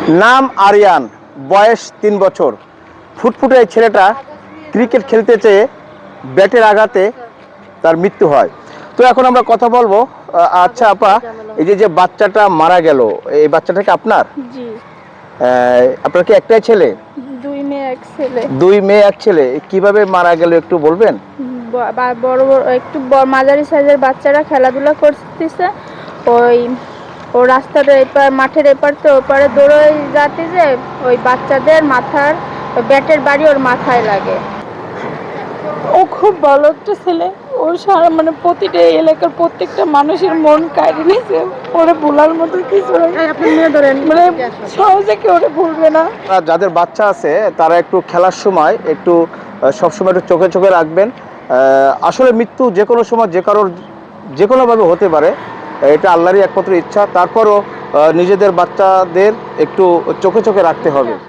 নাম আরিয়ান, বয়স ৩ বছর। ফুটফুটে এই ছেলেটা ক্রিকেট খেলতে চেয়ে ব্যাটের আঘাতে তার মৃত্যু হয়। তো এখন আমরা কথা বলবো। আচ্ছা আপা, এই যে যে বাচ্চাটা মারা গেল, এই বাচ্চাটা কি আপনার? জি। আপনার কি একটাই ছেলে? 2 মেয়ে 1 ছেলে। 2 মেয়ে 1 ছেলে। কিভাবে মারা গেল একটু বলবেন? বড় বড় একটু মাঝারি সাইজের বাচ্চারা খেলাধুলা করতেছে। ওই ও রাস্তার এপার মাঠের এপার তো ওপারে দৌড়ে যাতে যে ওই বাচ্চাদের মাথার ব্যাটের বাড়ি ওর মাথায় লাগে। ও খুব ভালো একটা ছেলে। ও সারা মানে প্রতিটা এলাকার প্রত্যেকটা মানুষের মন কাড়ে নিয়েছে। ওরে ভোলার মতো কিছু নাই। আপনি মেয়ে ধরেন মানে সহজে কেউ ওরে ভুলবে না। যাদের বাচ্চা আছে তারা একটু খেলার সময় একটু সবসময় একটু চোখে চোখে রাখবেন। আসলে মৃত্যু যে কোনো সময় যে কারোর যে কোনোভাবে হতে পারে, এটা আল্লাহরই একমাত্র ইচ্ছা। তারপরও নিজেদের বাচ্চাদের একটু চোখে চোখে রাখতে হবে।